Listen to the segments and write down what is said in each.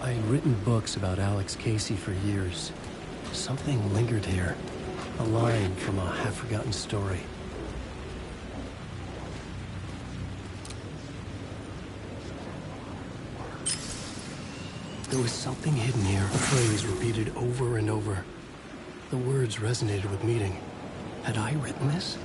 I had written books about Alex Casey for years. Something lingered here. A line from a half-forgotten story. There was something hidden here, a phrase repeated over and over. The words resonated with meaning. Had I written this?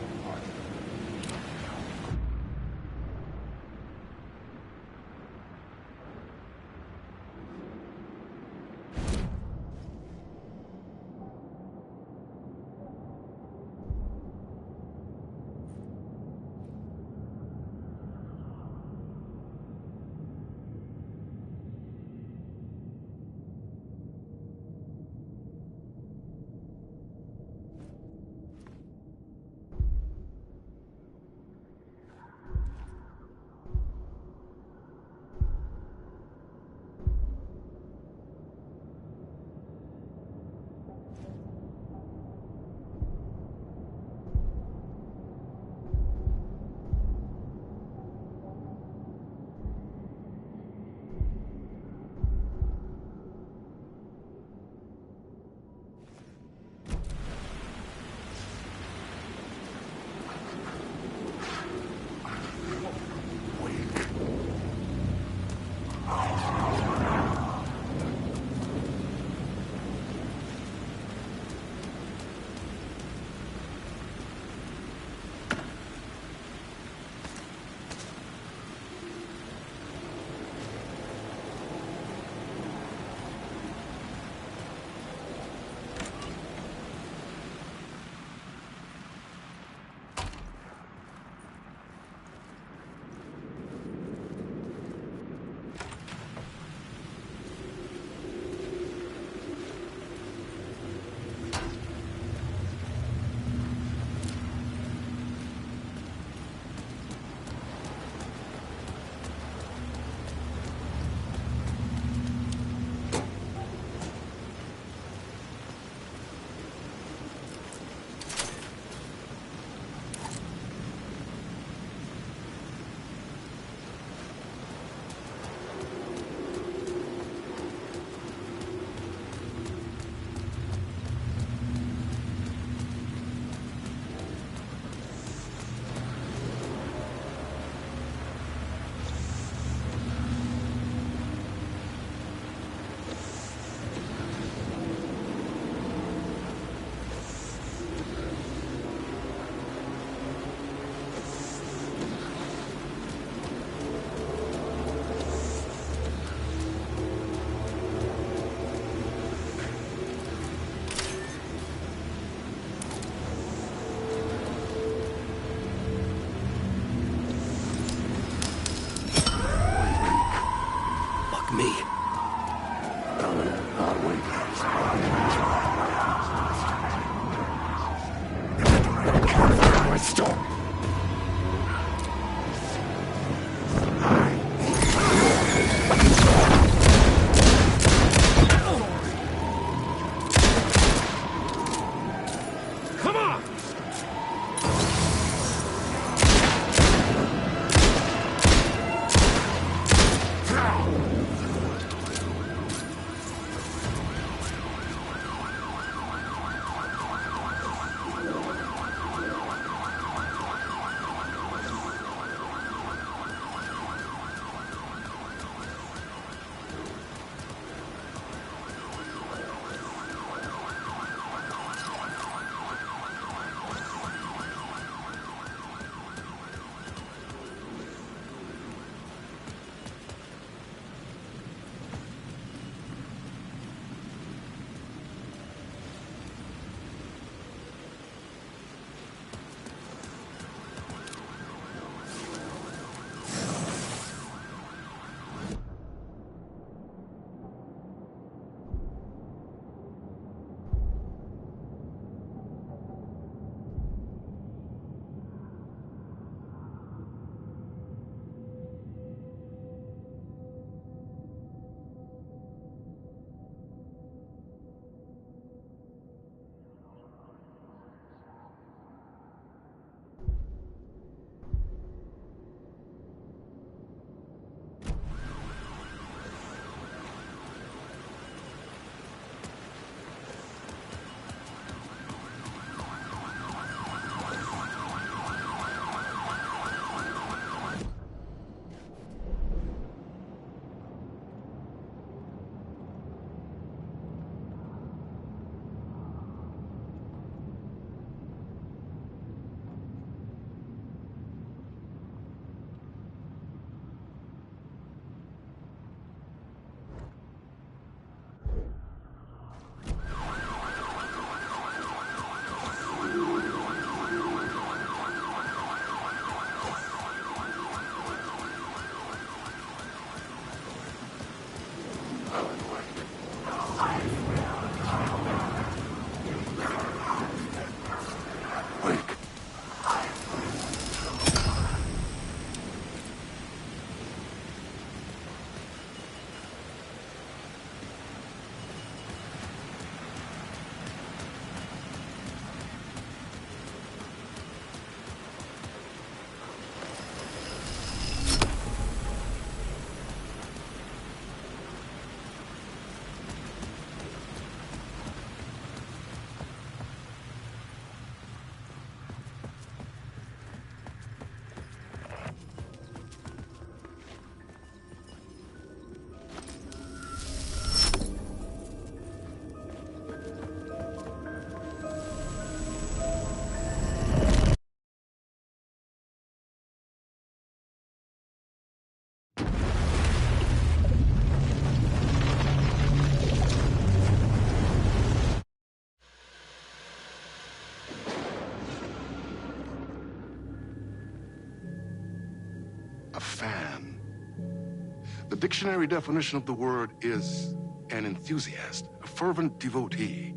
dictionary definition of the word is an enthusiast, a fervent devotee,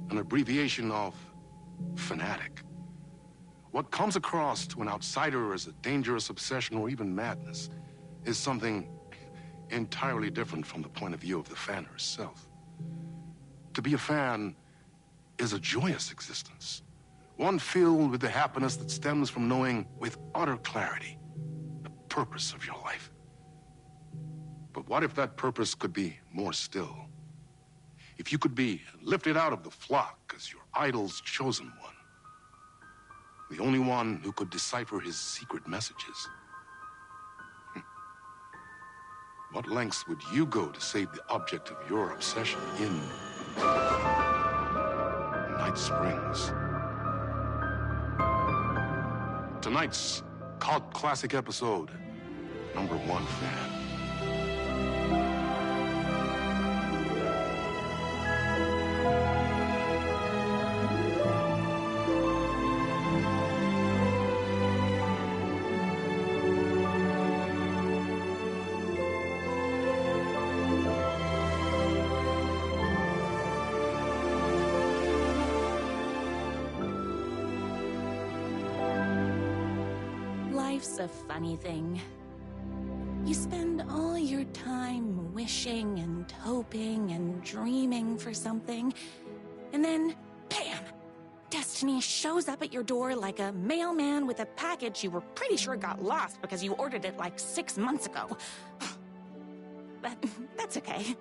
an abbreviation of fanatic. What comes across to an outsider as a dangerous obsession or even madness is something entirely different from the point of view of the fan herself. To be a fan is a joyous existence, one filled with the happiness that stems from knowing with utter clarity the purpose of your life. But what if that purpose could be more still? If you could be lifted out of the flock as your idol's chosen one, the only one who could decipher his secret messages. What lengths would you go to save the object of your obsession in Night Springs? Tonight's cult classic episode, #1 fan. Life's a funny thing. You spend all your time wishing and hoping and dreaming for something, and then, bam! Destiny shows up at your door like a mailman with a package you were pretty sure got lost because you ordered it like 6 months ago. But that's okay.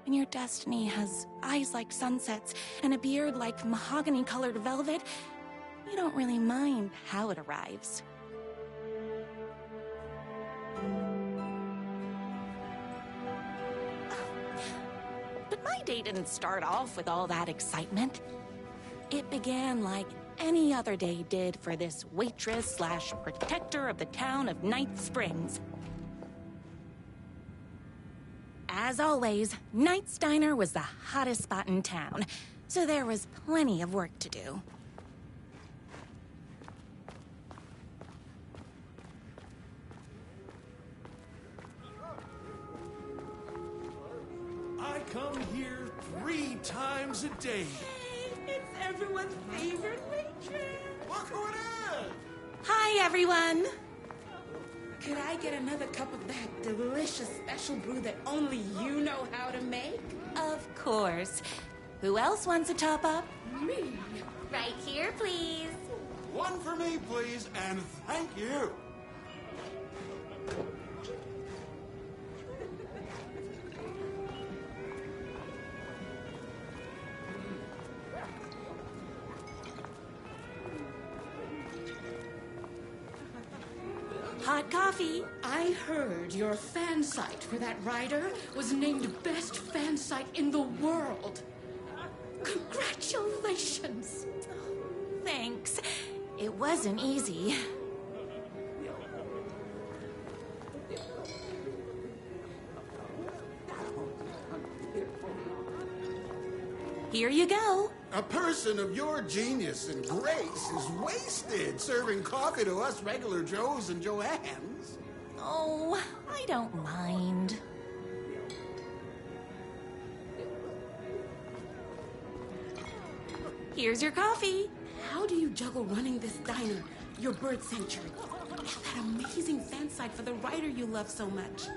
When your destiny has eyes like sunsets and a beard like mahogany-colored velvet, you don't really mind how it arrives. But my day didn't start off with all that excitement. It began like any other day did for this waitress/protector of the town of Night Springs. As always, Knight's Diner was the hottest spot in town, so there was plenty of work to do. I come here 3 times a day. Hey, it's everyone's favorite waitress. Look who it is! Hi, everyone! Could I get another cup of that delicious special brew that only you know how to make? Of course. Who else wants a top-up? Me. Right here, please. One for me, please, and thank you. Hot coffee. I heard your fan site for that rider was named best fan site in the world. Congratulations. Thanks. It wasn't easy. Here you go. A person of your genius and grace is wasted serving coffee to us regular Joes and Joannes. Oh, I don't mind. Here's your coffee. How do you juggle running this diner, your bird sanctuary, and that amazing fan site for the writer you love so much?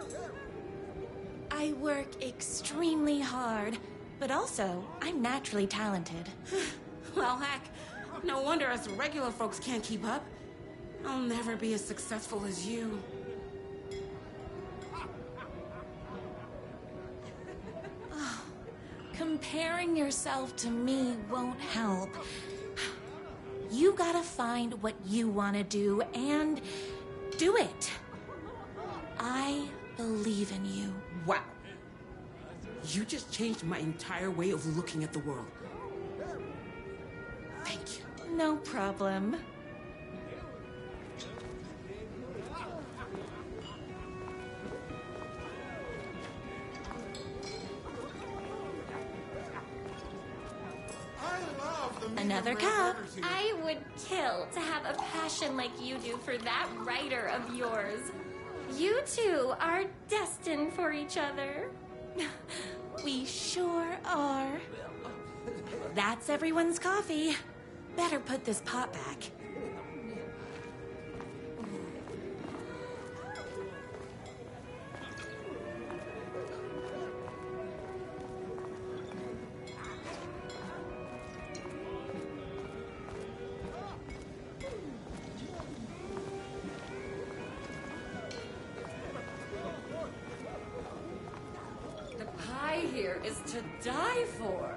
I work extremely hard, but also I'm naturally talented. Well, heck, no wonder us regular folks can't keep up. I'll never be as successful as you. Comparing yourself to me won't help. You gotta find what you want to do and do it. I believe in you. Wow. You just changed my entire way of looking at the world. Thank you. No problem. Another cup. I would kill to have a passion like you do for that writer of yours. You two are destined for each other. We sure are. That's everyone's coffee. Better put this pot back. Here is to die for.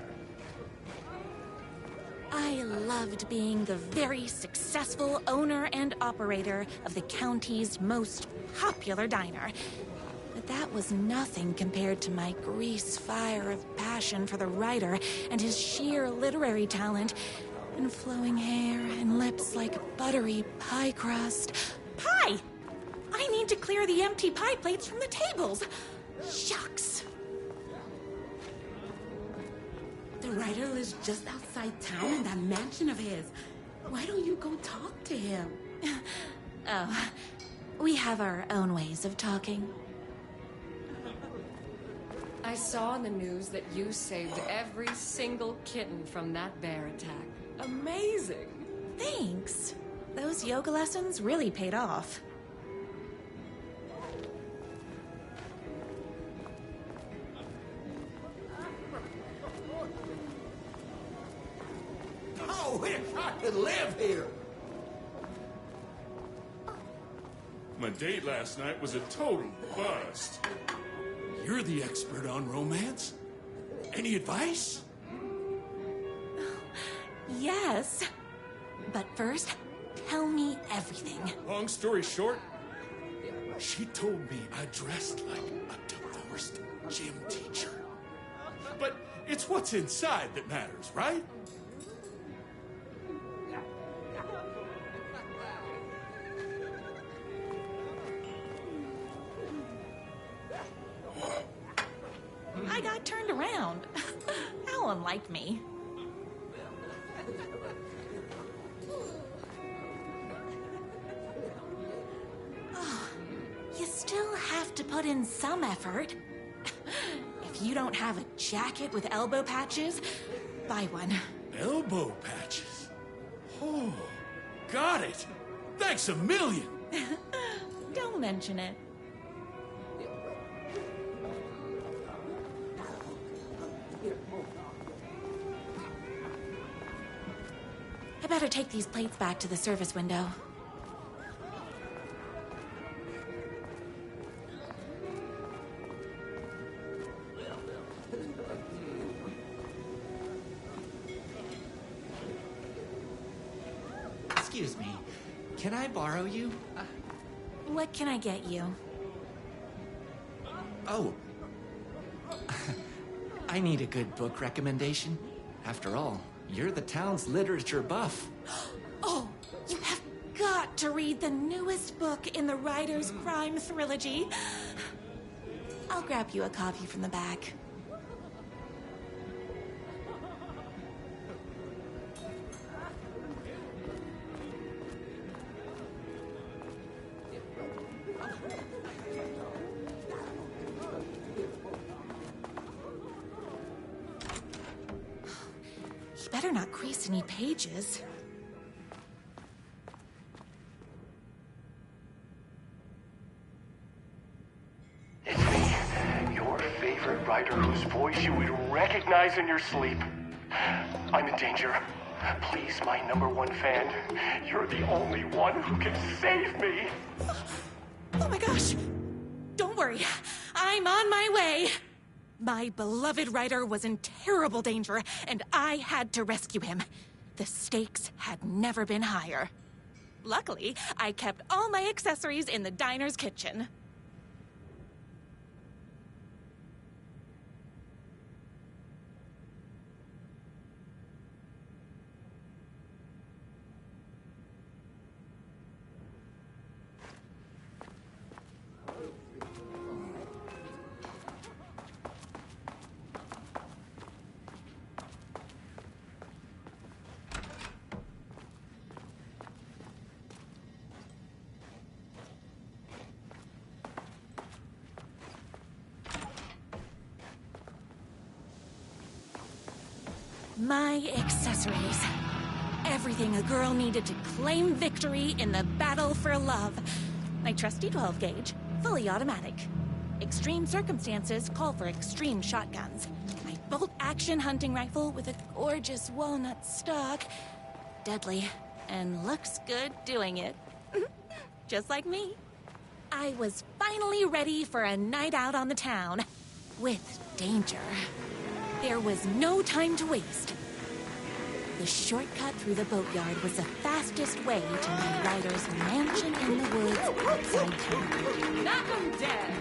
I loved being the very successful owner and operator of the county's most popular diner. But that was nothing compared to my grease fire of passion for the writer and his sheer literary talent, and flowing hair and lips like buttery pie crust. Pie! I need to clear the empty pie plates from the tables. Shucks. The writer lives just outside town in that mansion of his. Why don't you go talk to him? Oh, we have our own ways of talking. I saw in the news that you saved every single kitten from that bear attack. Amazing! Thanks. Those yoga lessons really paid off. Oh, wish I could live here. My date last night was a total bust. You're the expert on romance. Any advice? Yes. But first, tell me everything. Long story short, She told me I dressed like a divorced gym teacher. but it's what's inside that matters, right? I got turned around. How unlike me. Oh, you still have to put in some effort. If you don't have a jacket with elbow patches, buy one. Elbow patches. Oh, got it. Thanks a million. Don't mention it. I better take these plates back to the service window. Excuse me, can I borrow you? What can I get you? Oh. I need a good book recommendation. After all, you're the town's literature buff. Oh, you have got to read the newest book in the Writer's Crime Trilogy. I'll grab you a copy from the back. You better not crease any pages. It's me, your favorite writer whose voice you would recognize in your sleep. I'm in danger. Please, my #1 fan, you're the only one who can save me. Oh my gosh! Don't worry, I'm on my way! My beloved writer was in terrible danger, and I had to rescue him. The stakes had never been higher. Luckily, I kept all my accessories in the diner's kitchen. My accessories. Everything a girl needed to claim victory in the battle for love. My trusty 12 gauge, fully automatic. Extreme circumstances call for extreme shotguns. My bolt-action hunting rifle with a gorgeous walnut stock. Deadly, and looks good doing it. Just like me. I was finally ready for a night out on the town. With danger. There was no time to waste. The shortcut through the boatyard was the fastest way to my rider's mansion in the woods outside town. Knock 'em dead!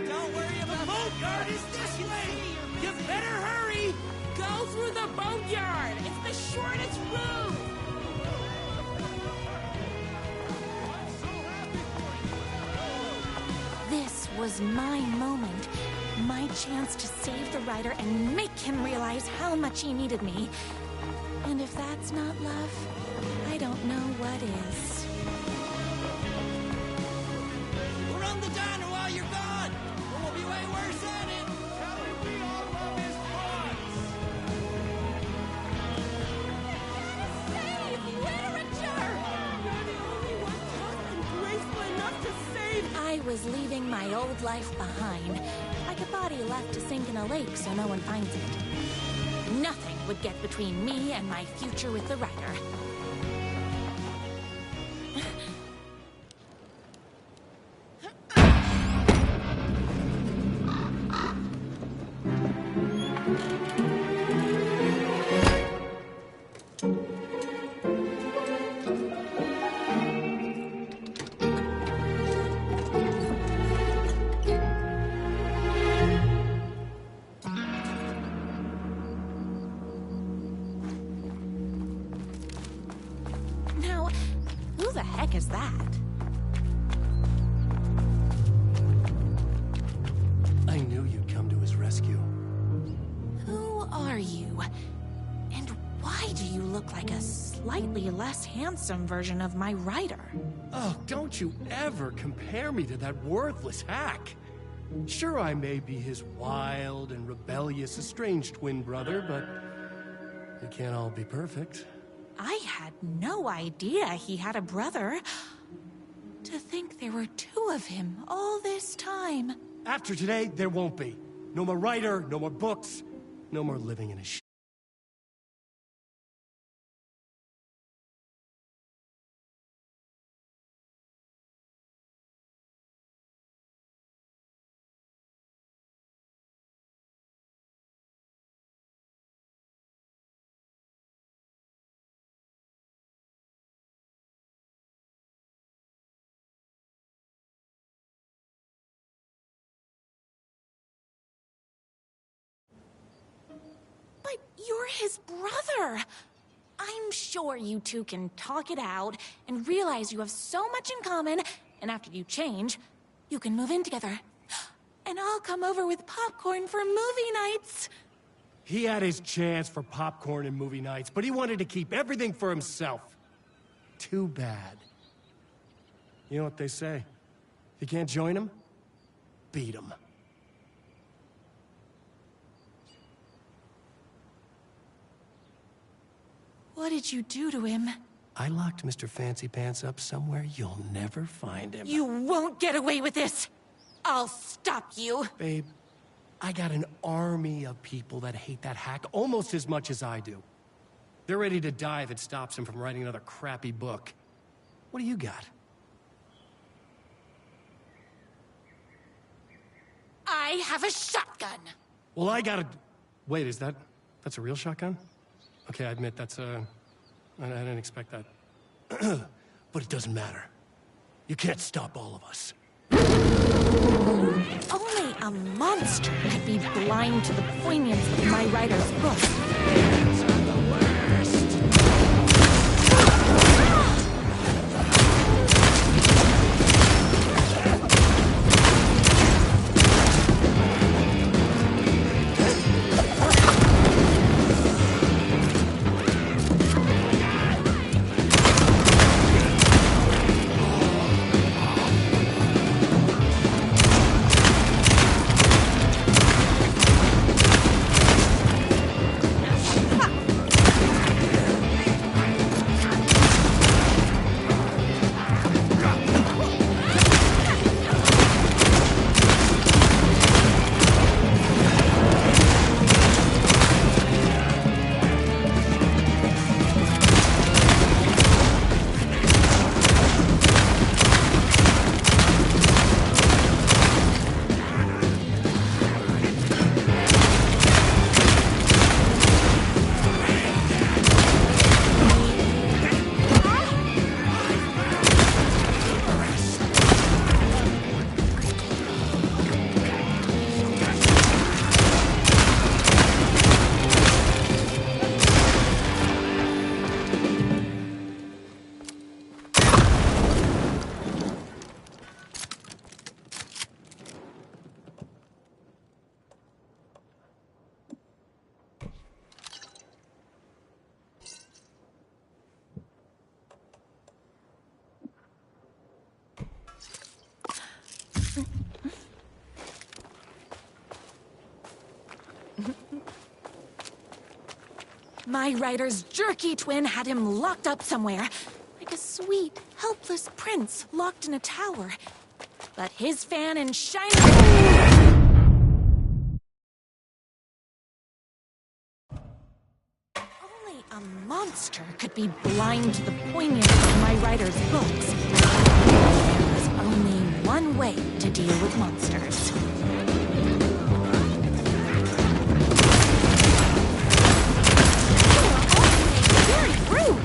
Don't worry about the boatyard is this way! You better hurry! Go through the boatyard! It's the shortest route! This was my moment. My chance to save the rider and make him realize how much he needed me. And if that's not love, I don't know what is. We'll run the diner while you're gone! Or we'll be way worse at it! Tell him we all love his puns! Save literature! You're the only one tough and graceful enough to save. I was leaving my old life behind. Like a body left to sink in a lake so no one finds it. Nothing would get between me and my future with the rider. Now, who the heck is that? I knew you'd come to his rescue. Who are you? And why do you look like a slightly less handsome version of my rider? Oh, don't you ever compare me to that worthless hack. Sure, I may be his wild and rebellious estranged twin brother, but we can't all be perfect. I had no idea he had a brother. To think there were two of him all this time. After today, there won't be. No more writer, no more books, no more living in a But you're his brother. I'm sure you two can talk it out and realize you have so much in common, and after you change, you can move in together. And I'll come over with popcorn for movie nights. He had his chance for popcorn and movie nights, but he wanted to keep everything for himself. Too bad. You know what they say? If you can't join him, beat him. What did you do to him? I locked Mr. Fancy Pants up somewhere you'll never find him. You won't get away with this. I'll stop you. Babe, I got an army of people that hate that hack almost as much as I do. They're ready to die if it stops him from writing another crappy book. What do you got? I have a shotgun. Well, I got a... Wait, that's a real shotgun? Okay, I admit I didn't expect that. But it doesn't matter. You can't stop all of us. Only a monster could be blind to the poignance of my writer's book. My writer's jerky twin had him locked up somewhere, like a sweet, helpless prince locked in a tower. But his fan and shining... Only a monster could be blind to the poignance of my writer's books. There was only one way to deal with monsters. Very rude!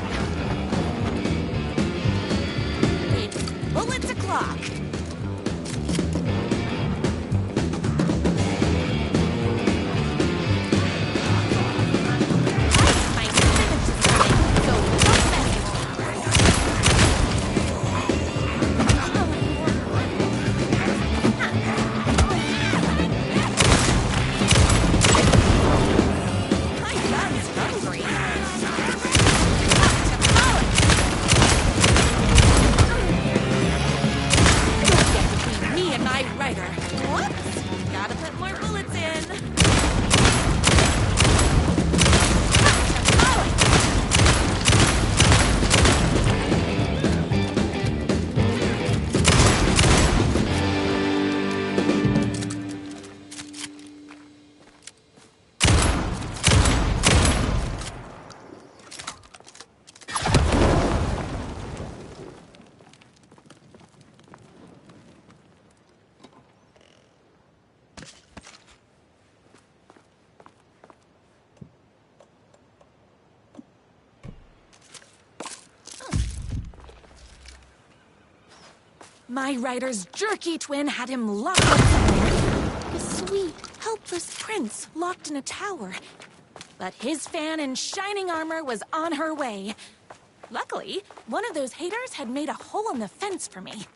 It's bullets o'clock. My writer's jerky twin had him locked up somewhere. A sweet, helpless prince locked in a tower. But his fan in shining armor was on her way. Luckily, one of those haters had made a hole in the fence for me.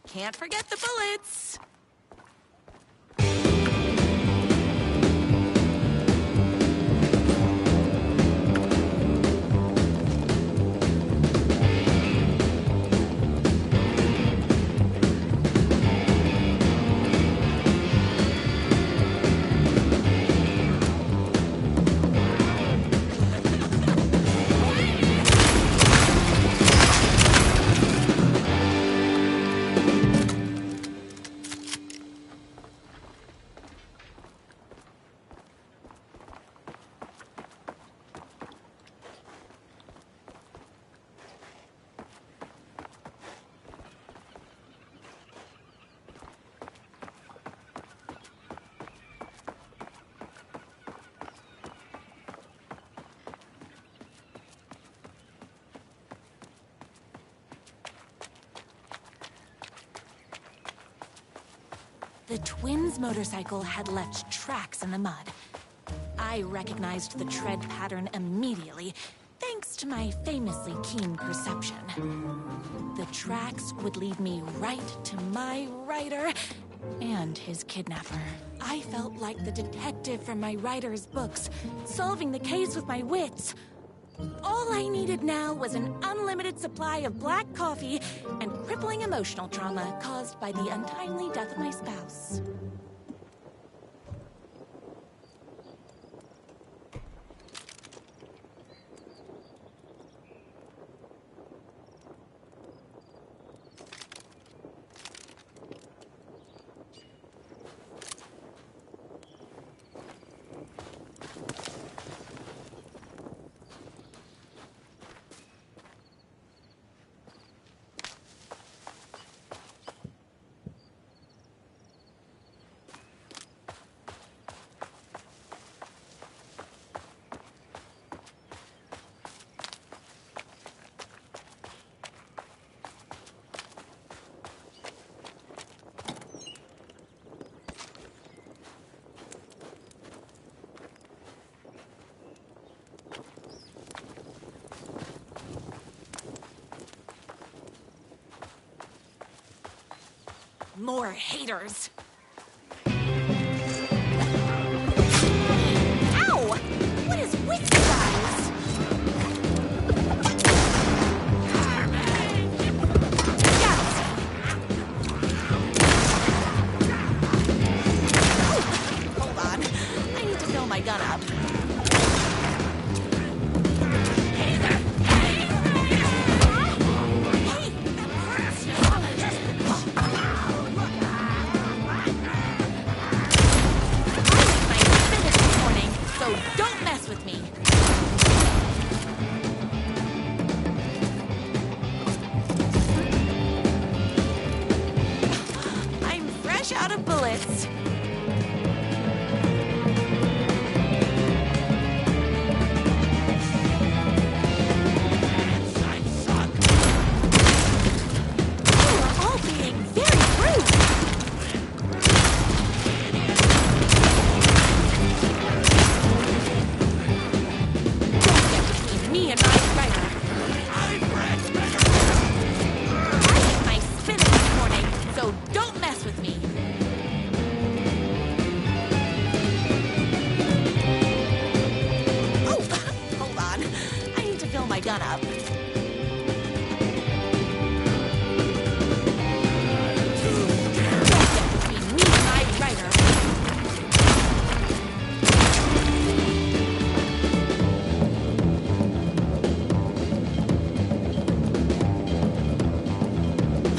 Can't forget the bullets. The twins' motorcycle had left tracks in the mud. I recognized the tread pattern immediately, thanks to my famously keen perception. The tracks would lead me right to my writer and his kidnapper. I felt like the detective from my writer's books, solving the case with my wits. All I needed now was an unlimited supply of black coffee and crippling emotional trauma caused by the untimely death of my spouse. More haters. Ow! What is with you guys? Hold on. I need to fill my gun up. Don't mess with me. I'm fresh out of bullets. You are all being very rude. Me and my writer. I hit my spinach this morning, so don't mess with me. Oh, hold on. I need to fill my gun up. Don't get between me and my writer.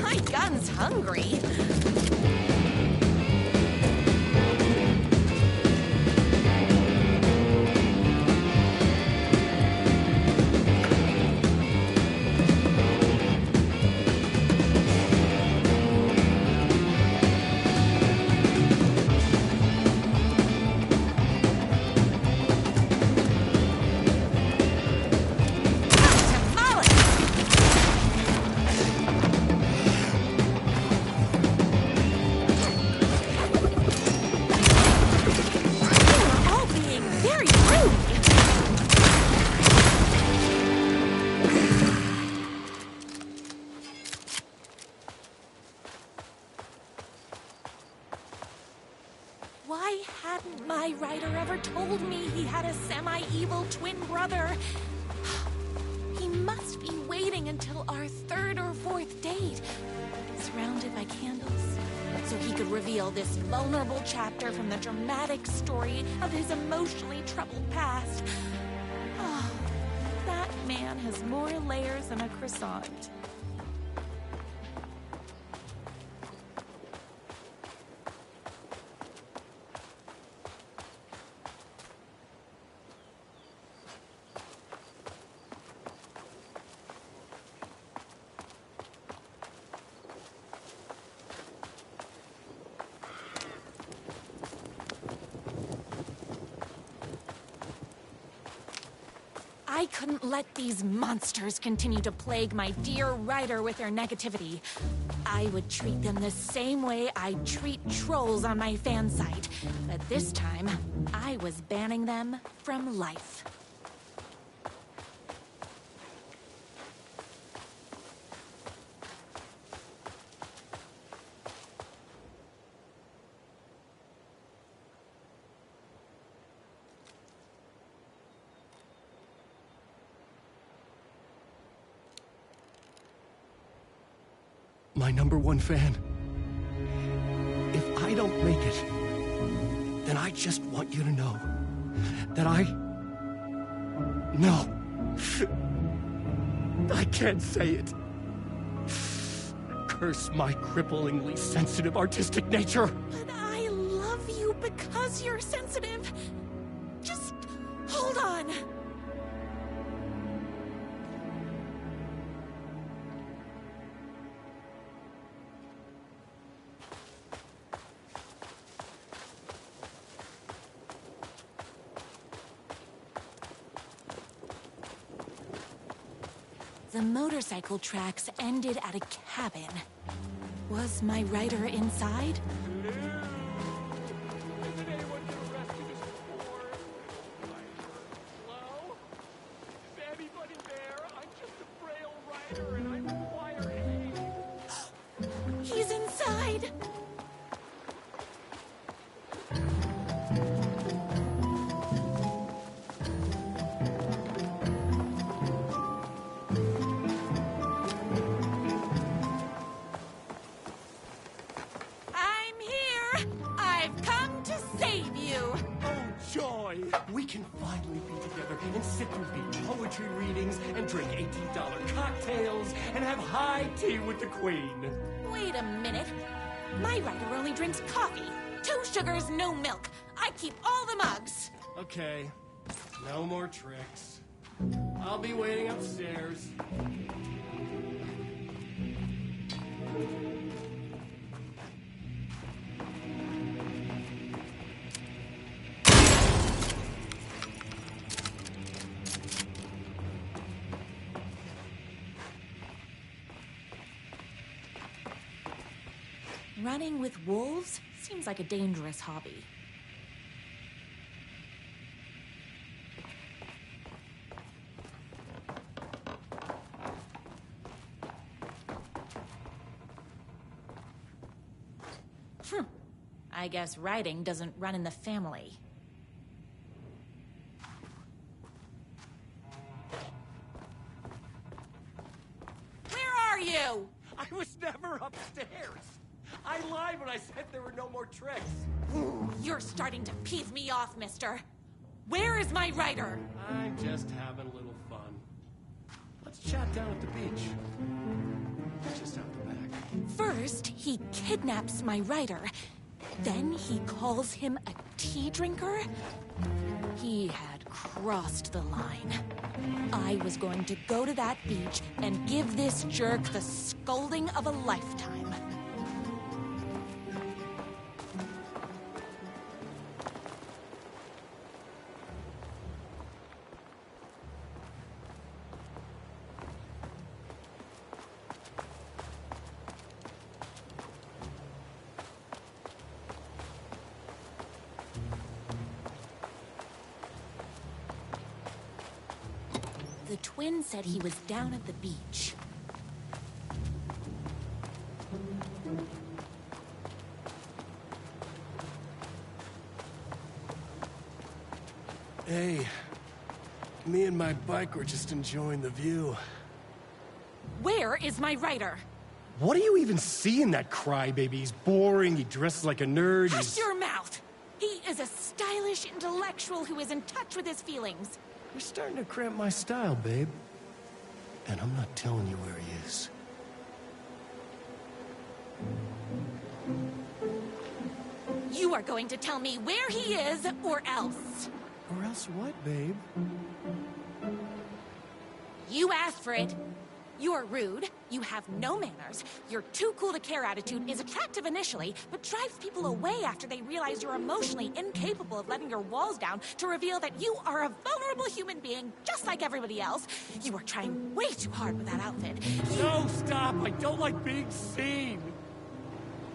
My gun's hungry. Why hadn't my writer ever told me he had a semi-evil twin brother? He must be waiting until our third or fourth date, surrounded by candles, so he could reveal this vulnerable chapter from the dramatic story of his emotionally troubled past. Oh, that man has more layers than a croissant. I couldn't let these monsters continue to plague my dear writer with their negativity. I would treat them the same way I'd treat trolls on my fan site. But this time, I was banning them from life. My #1 fan. If I don't make it, then I just want you to know that No. I can't say it. Curse my cripplingly sensitive artistic nature. But I love you because you're sensitive. Just hold on. The motorcycle tracks ended at a cabin. Was my writer inside? Hasn't anyone been arrested this before? Hello? Is anybody there? I'm just a frail writer and I require aid. He's inside! readings and drink $18 cocktails and have high tea with the Queen. Wait a minute. My rider only drinks coffee. 2 sugars, no milk. I keep all the mugs. Okay, no more tricks. I'll be waiting upstairs. Running with wolves seems like a dangerous hobby. I guess riding doesn't run in the family. Where are you? I was never upstairs. I lied when I said there were no more tricks. You're starting to piss me off, mister. Where is my rider? I'm just having a little fun. Let's chat down at the beach. Just out the back. First, he kidnaps my rider. Then he calls him a tea drinker? He had crossed the line. I was going to go to that beach and give this jerk the scolding of a lifetime. The twin said he was down at the beach. Hey, me and my bike were just enjoying the view. Where is my rider? What do you even see in that crybaby? He's boring, he dresses like a nerd, Hush your mouth! He is a stylish intellectual who is in touch with his feelings. You're starting to cramp my style, babe. And I'm not telling you where he is. You are going to tell me where he is, or else. Or else what, babe? You asked for it. You're rude, you have no manners, your too cool to care attitude is attractive initially, but drives people away after they realize you're emotionally incapable of letting your walls down to reveal that you are a vulnerable human being just like everybody else. You are trying way too hard with that outfit. No, stop! I don't like being seen!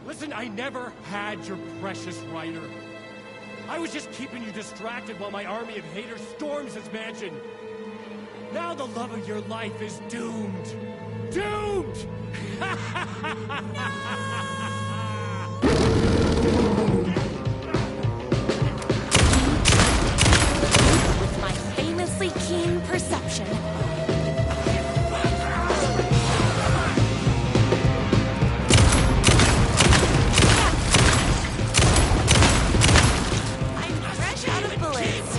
Listen, I never had your precious rider. I was just keeping you distracted while my army of haters storms his mansion. Now the love of your life is doomed. Doomed! With my famously keen perception, I'm fresh out of bullets.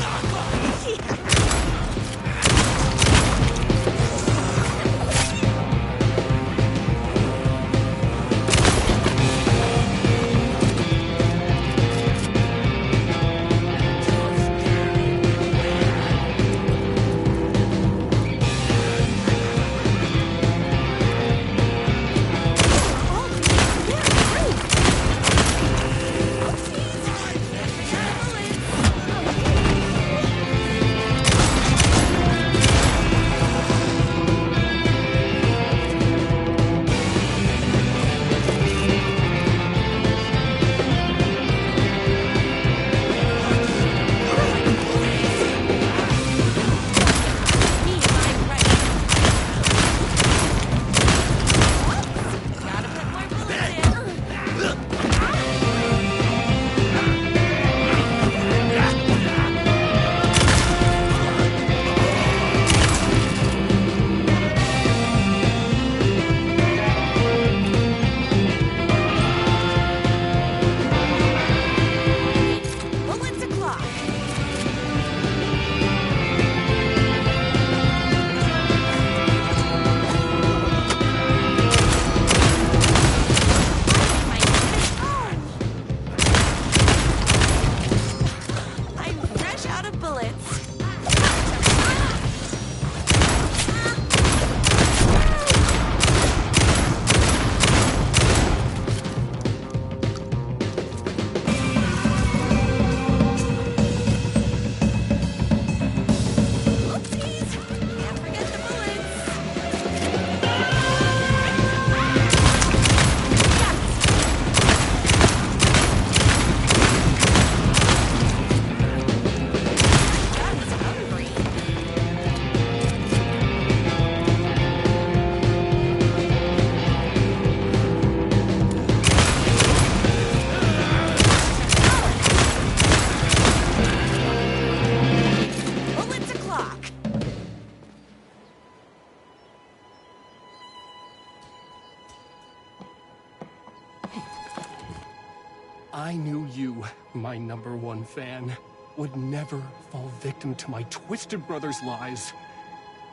I knew you, my #1 fan, would never fall victim to my twisted brother's lies.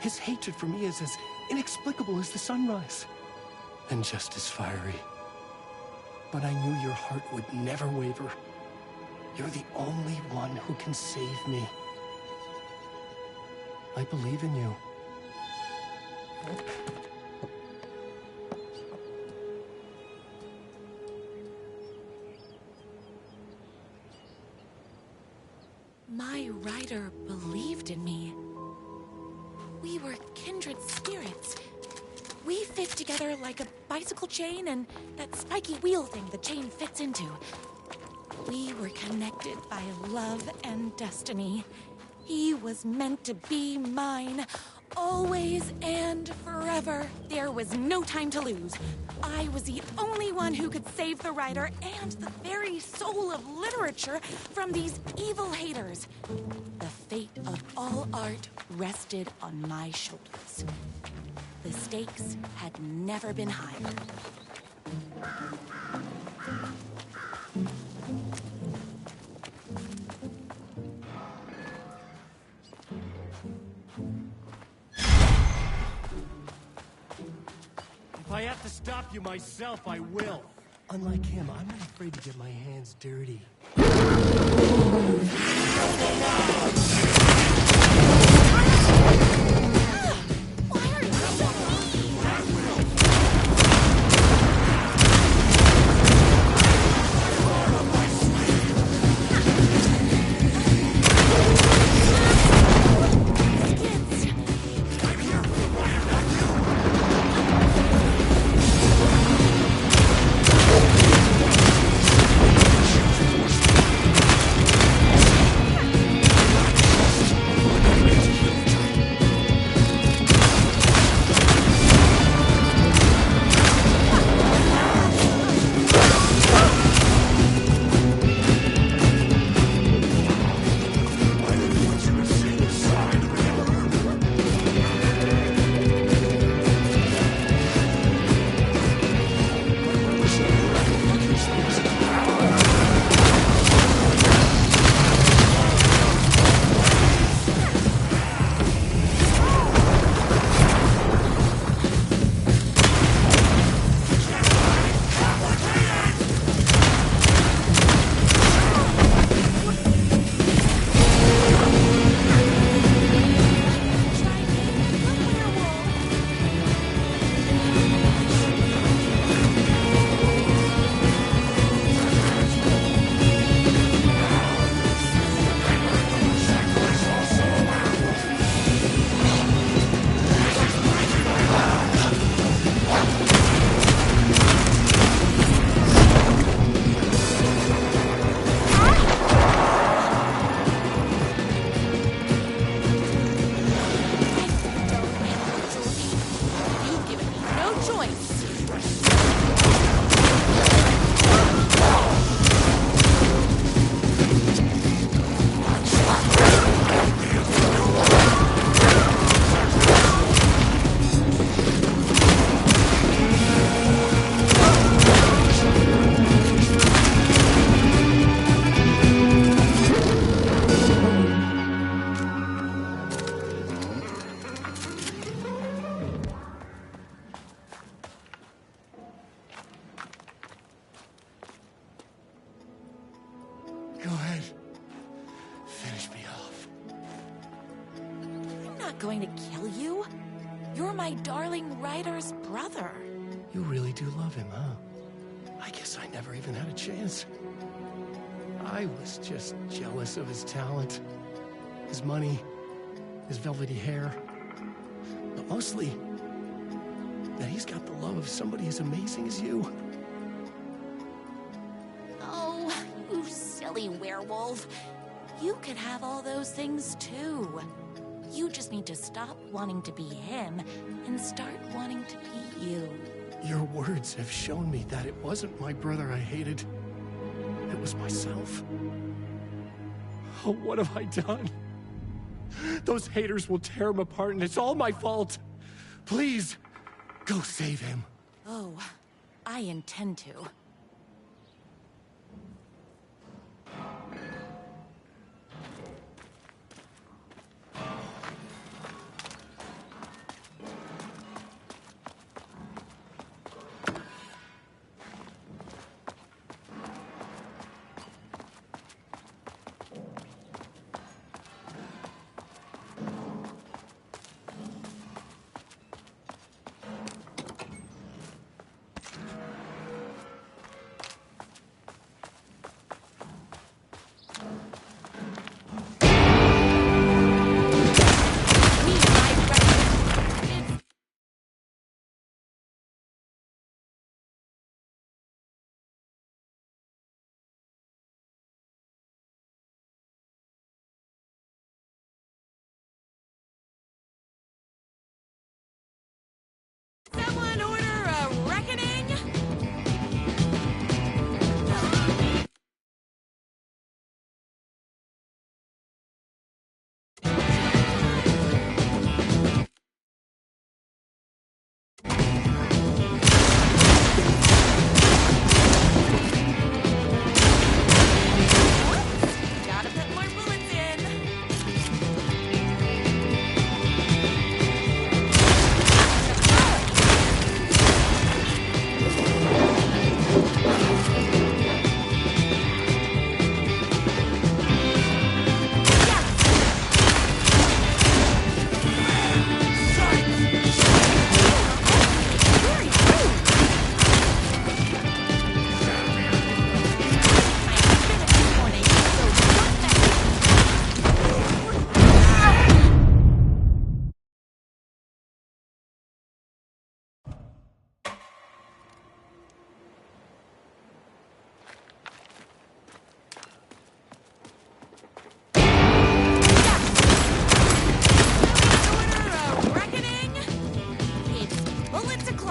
His hatred for me is as inexplicable as the sunrise, and just as fiery. But I knew your heart would never waver. You're the only one who can save me. I believe in you. My rider believed in me. We were kindred spirits. We fit together like a bicycle chain and that spiky wheel thing the chain fits into. We were connected by love and destiny. He was meant to be mine, always and forever. There was no time to lose. I was the only one who could save the writer and the very soul of literature from these evil haters. The fate of all art rested on my shoulders. The stakes had never been higher. If I have to stop you myself, I will. Unlike him, I'm not afraid to get my hands dirty. Go ahead. Finish me off. I'm not going to kill you. You're my darling writer's brother. You really do love him, huh? I guess I never even had a chance. I was just jealous of his talent, his money, his velvety hair. But mostly, that he's got the love of somebody as amazing as you. Oh, you silly werewolf. You could have all those things too. You just need to stop wanting to be him and start wanting to be you. Your words have shown me that it wasn't my brother I hated. It was myself. Oh, what have I done? Those haters will tear him apart, and it's all my fault. Please, go save him. Oh, I intend to.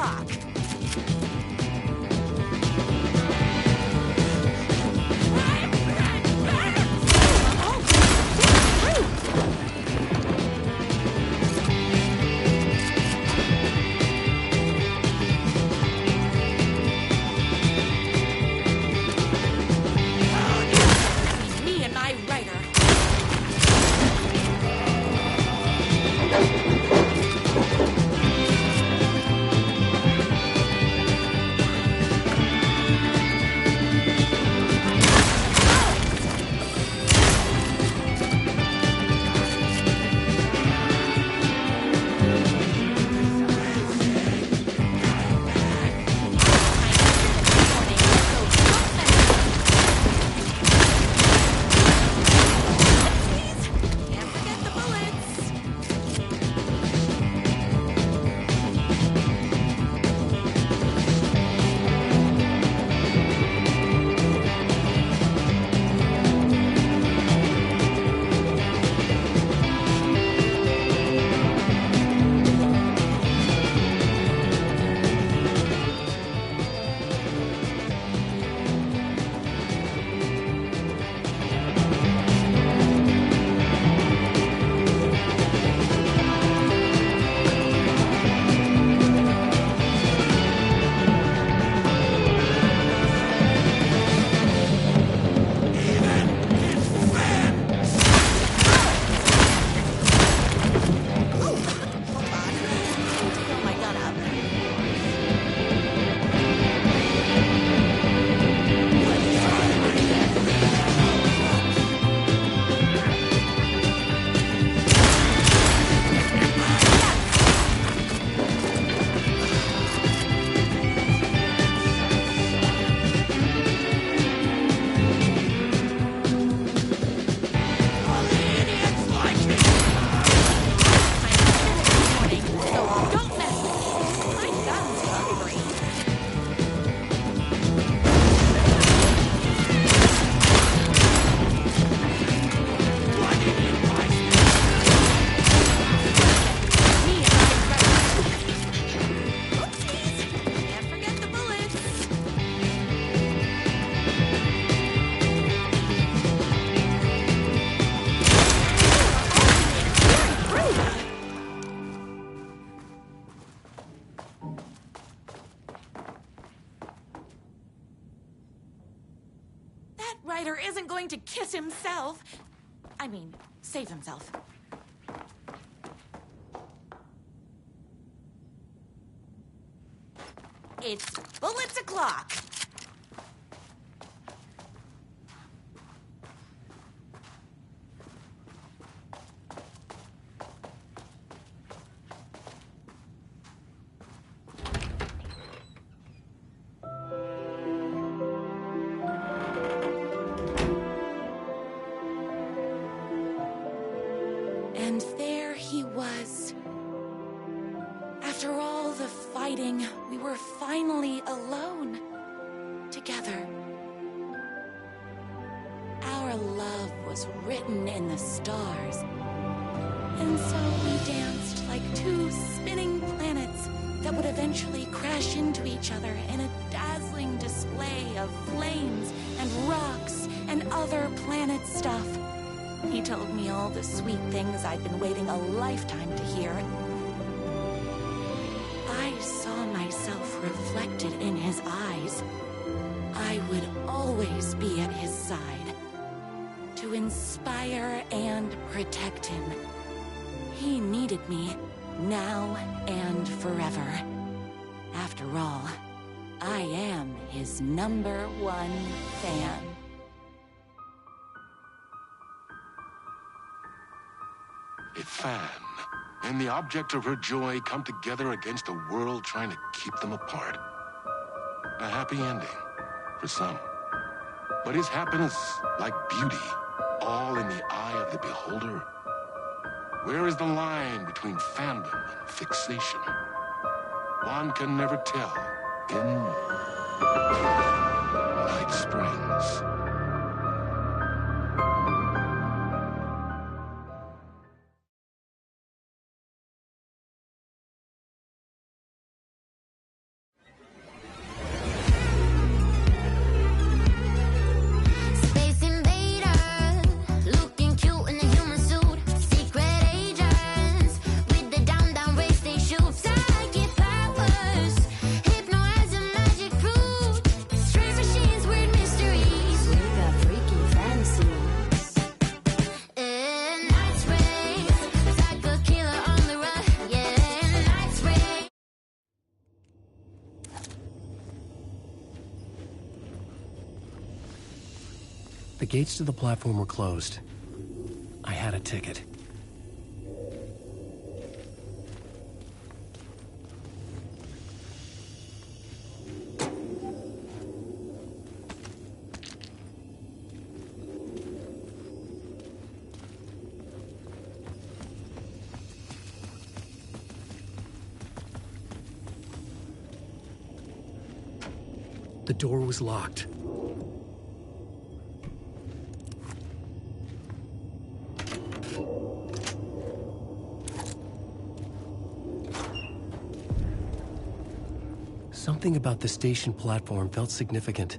clock. Me and my writer. Can't forget the bullets. Fill my gun up. Warning, so don't mess with me. My gun's hungry. Me and my writer. Oopsies! Can't forget the bullets. That writer isn't going to kiss himself. I mean, save himself. It's bullets o'clock. And there he was. After all the fighting, we were finally alone. Together. Our love was written in the stars. And so we danced like two spinning planets that would eventually crash into each other in a dazzling display of flames and rocks and other planet stuff. He told me all the sweet things I'd been waiting a lifetime to hear. I saw myself reflected in his eyes. I would always be at his side, to inspire and protect him. He needed me, now and forever. After all, I am his #1 fan. A fan and the object of her joy come together against a world trying to keep them apart. A happy ending for some. But is happiness, like beauty, all in the eye of the beholder? Where is the line between fandom and fixation? One can never tell in Night Springs. The gates to the platform were closed. I had a ticket. The door was locked. Something about the station platform felt significant.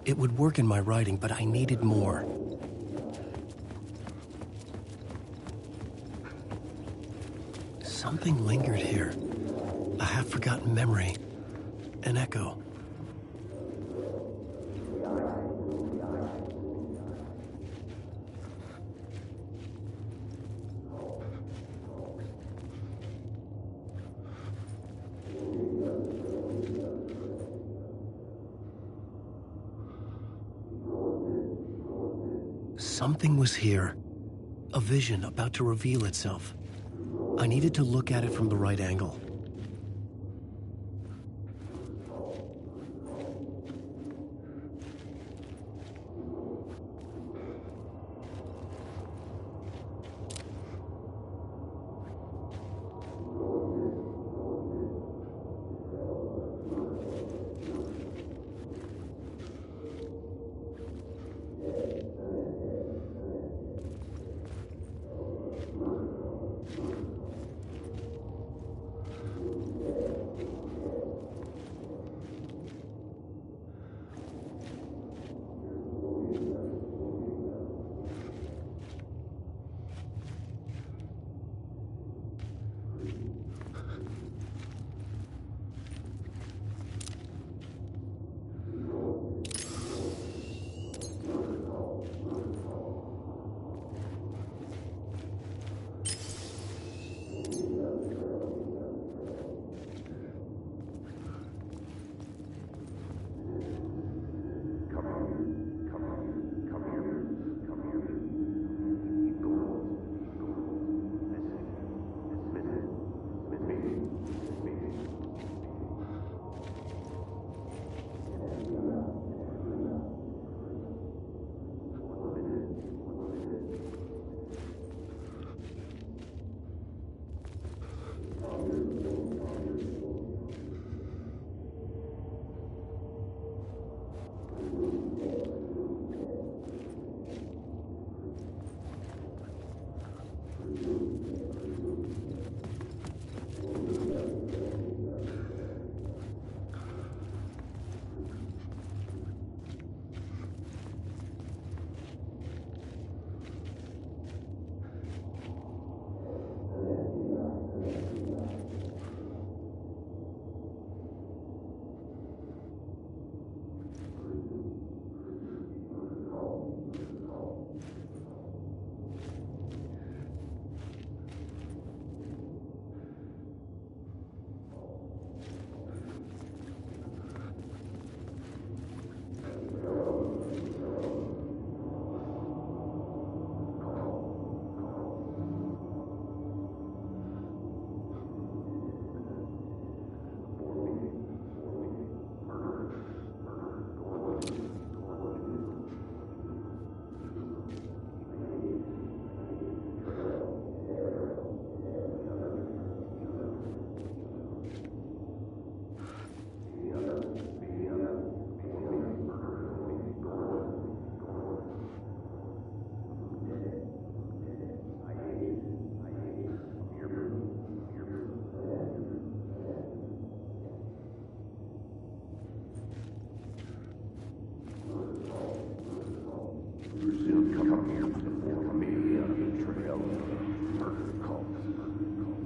It would work in my writing, but I needed more. Something lingered here. A half-forgotten memory. An echo. Something was here. A vision about to reveal itself. I needed to look at it from the right angle.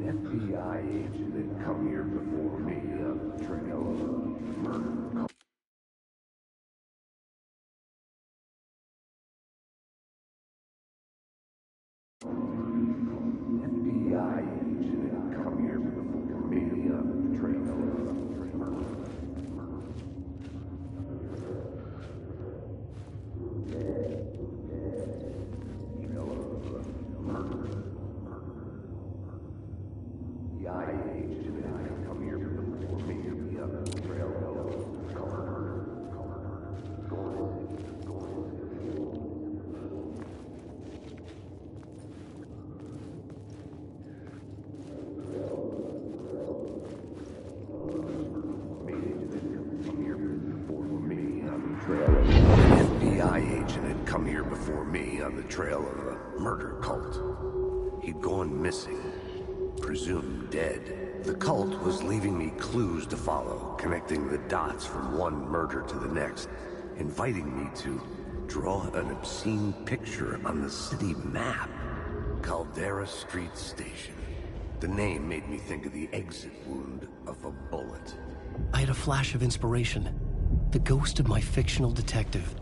FBI agent that come here before me on the trail of murder. FBI agent that come here before me on the trail of murder. me on the trail of a murder cult. He'd gone missing, presumed dead. The cult was leaving me clues to follow, connecting the dots from one murder to the next, inviting me to draw an obscene picture on the city map. Caldera Street Station. The name made me think of the exit wound of a bullet. I had a flash of inspiration. The ghost of my fictional detective.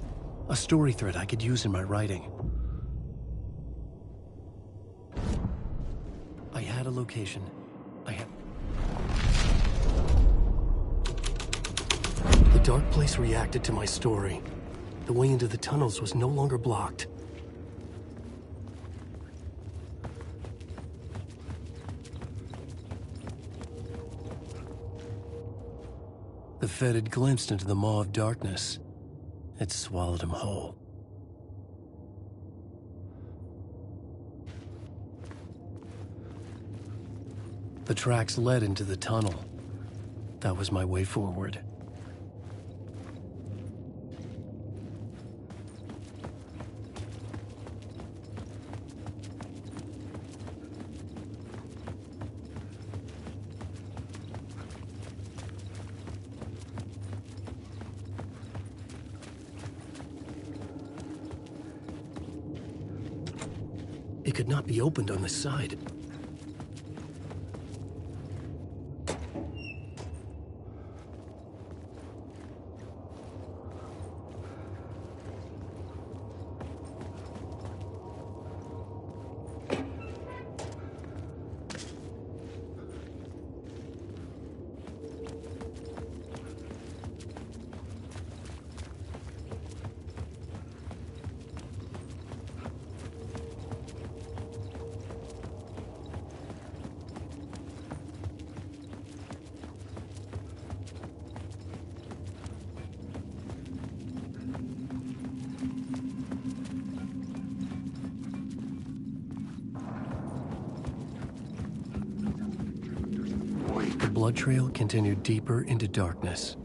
A story thread I could use in my writing. I had a location. The dark place reacted to my story. The way into the tunnels was no longer blocked. The Fed had glimpsed into the maw of darkness. It swallowed him whole. The tracks led into the tunnel. That was my way forward. It could not be opened on this side. The blood trail continued deeper into darkness.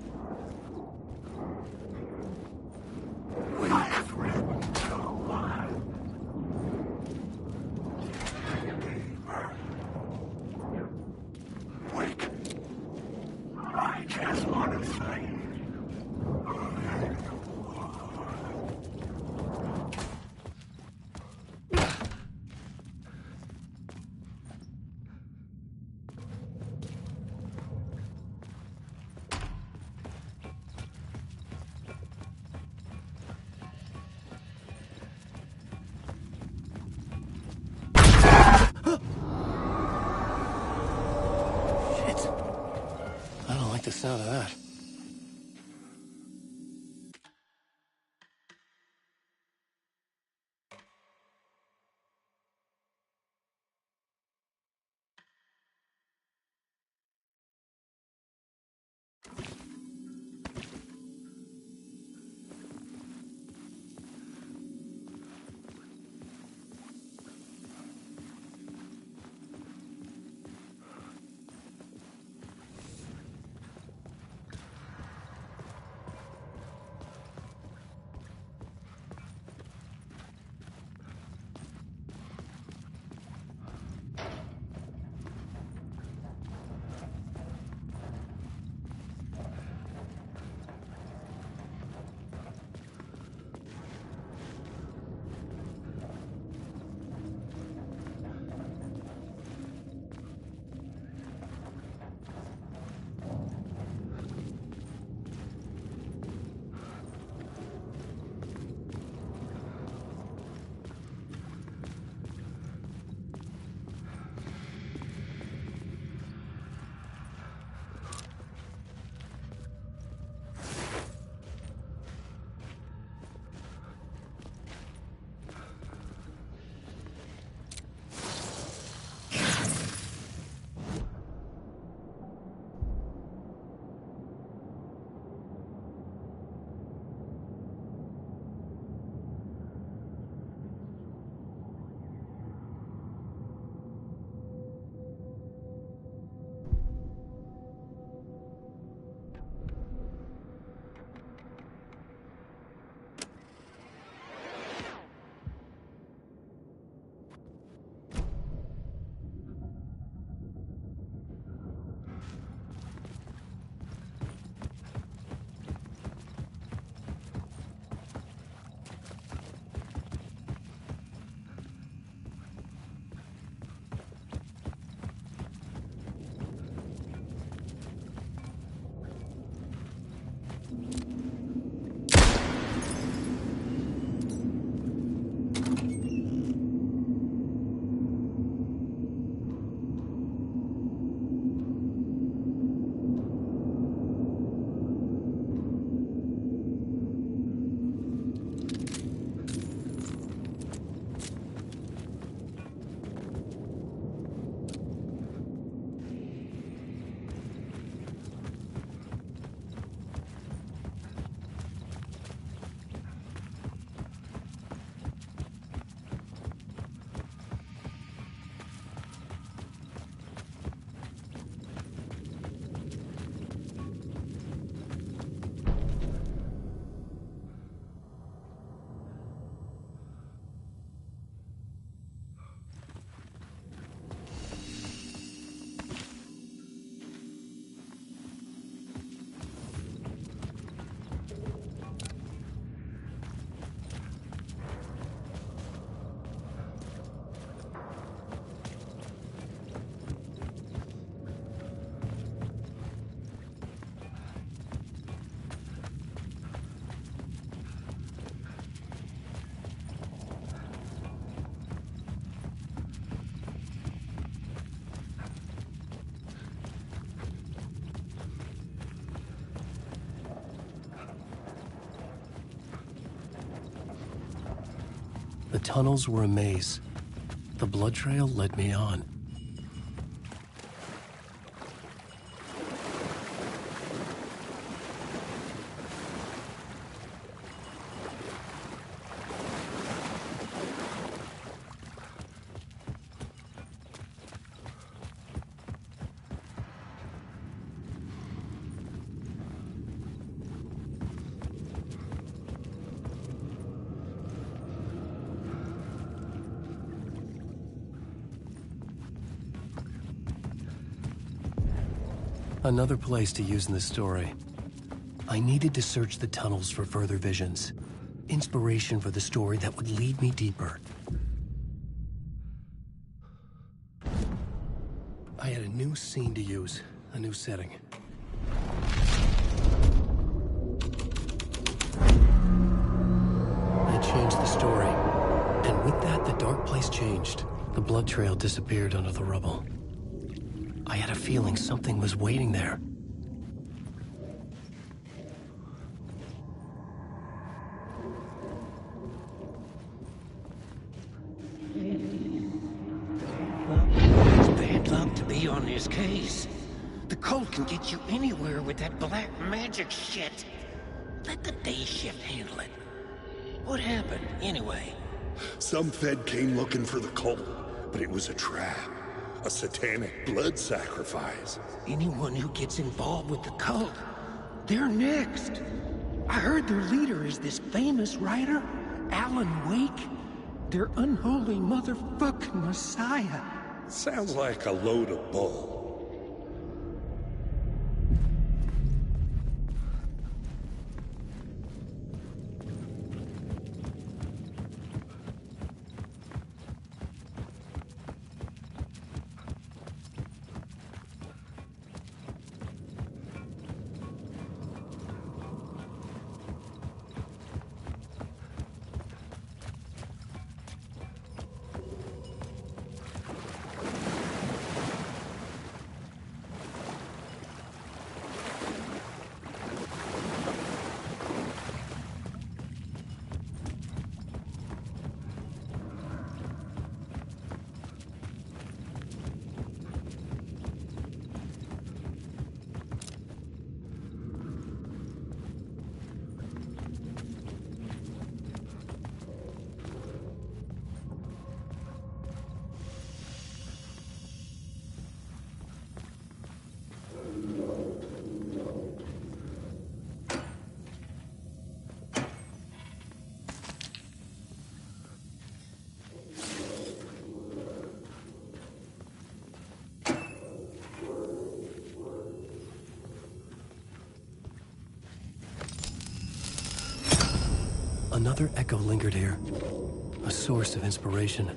I don't like the sound of that. tunnels were a maze. The blood trail led me on. Another place to use in the story. I needed to search the tunnels for further visions. Inspiration for the story that would lead me deeper. I had a new scene to use, a new setting. I changed the story, and with that, the dark place changed. The blood trail disappeared under the rubble. I had a feeling something was waiting there. It's bad luck to be on this case. The cult can get you anywhere with that black magic shit. Let the day shift handle it. What happened, anyway? Some Fed came looking for the cult, but it was a trap. A satanic blood sacrifice. Anyone who gets involved with the cult, they're next. I heard their leader is this famous writer, Alan Wake. Their unholy motherfucking messiah. Sounds like a load of bull. Another echo lingered here, a source of inspiration.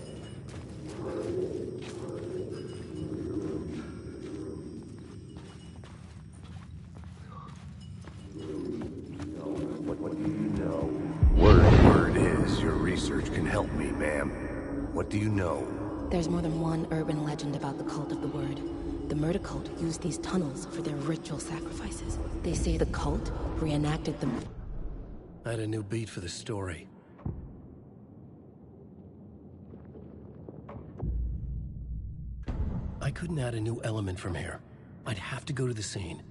What do you know? Word is your research can help me, ma'am. What do you know? There's more than one urban legend about the cult of the word. The murder cult used these tunnels for their ritual sacrifices. They say the cult reenacted them. I had a new beat for the story. I couldn't add a new element from here. I'd have to go to the scene.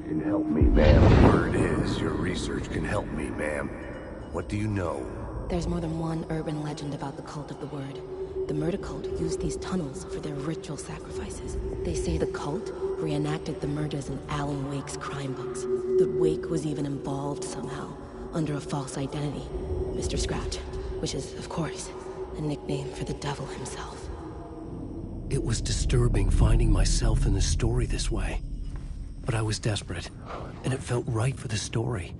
Can help me, ma'am. Word is your research can help me, ma'am. What do you know? There's more than one urban legend about the cult of the word. The murder cult used these tunnels for their ritual sacrifices. They say the cult reenacted the murders in Alan Wake's crime books. That Wake was even involved somehow, under a false identity. Mr. Scratch, which is, of course, a nickname for the devil himself. It was disturbing finding myself in the story this way. But I was desperate, and it felt right for the story.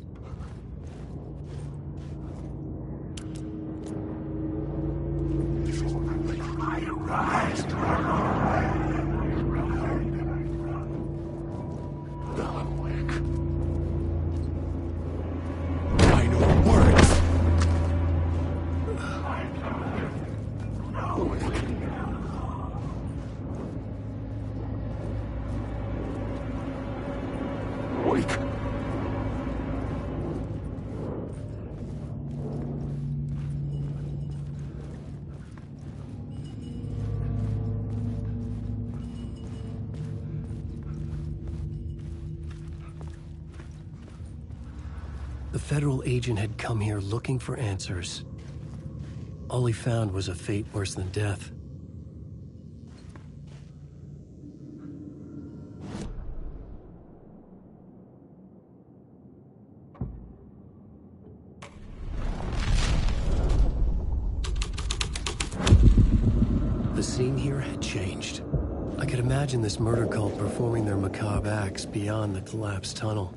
I know words. The federal agent had come here looking for answers. All he found was a fate worse than death. The scene here had changed. I could imagine this murder cult performing their macabre acts beyond the collapsed tunnel.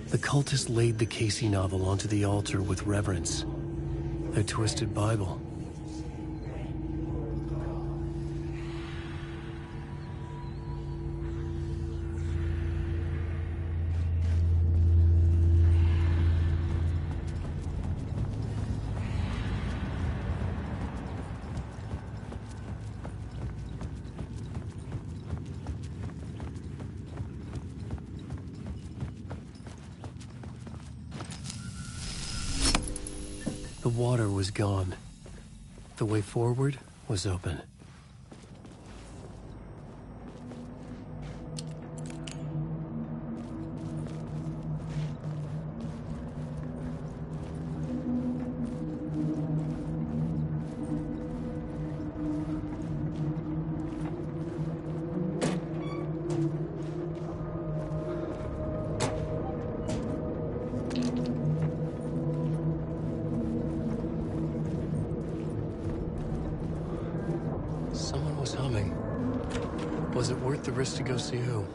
The cultists laid the Casey novel onto the altar with reverence. Their twisted Bible. The water was gone. The way forward was open. Someone was humming. Was it worth the risk to go see who?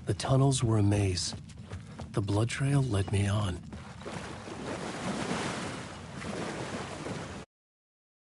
The tunnels were a maze. The blood trail led me on.